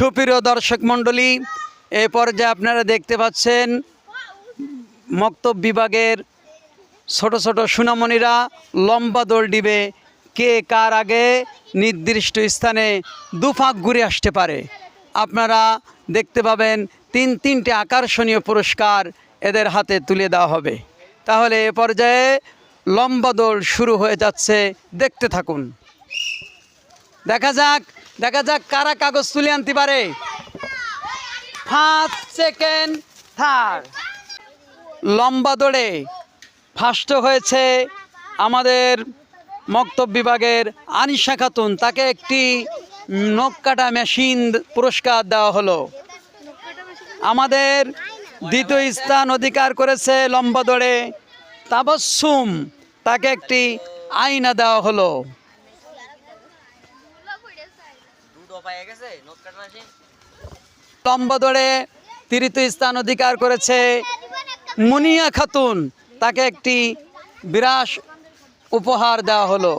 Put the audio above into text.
সুপ্রিয় দর্শক মণ্ডলী, এ পর্যায়ে আপনারা দেখতে পাচ্ছেন মক্তব বিভাগের ছোট ছোট সুনামণিরা লম্বা দৌড় দিবে। কে কার আগে নির্দিষ্ট স্থানে দুফাক ঘুরে আসতে পারে। আপনারা দেখতে পাবেন তিনটে আকর্ষণীয় পুরস্কার এদের হাতে তুলে দেওয়া হবে। তাহলে এ পর্যায়ে লম্বা দৌড় শুরু হয়ে যাচ্ছে, দেখতে থাকুন। দেখা যাক কারা কাগজ তুলে আনতে পারে। First, second, third. লম্বা দৌড়ে ফার্স্ট হয়েছে আমাদের মক্তব বিভাগের আনিশা খাতুন। তাকে একটি নখ কাটা মেশিন পুরস্কার দেওয়া হলো। আমাদের দ্বিতীয় স্থান অধিকার করেছে লম্বা দৌড়ে তাবাসসুম। তাকে একটি আয়না দেওয়া হলো। লম্বা দৌড়ে তৃতীয় স্থান অধিকার করেছে মুনিয়া খাতুন। তাকে একটি বিরাস উপহার দেওয়া হলো।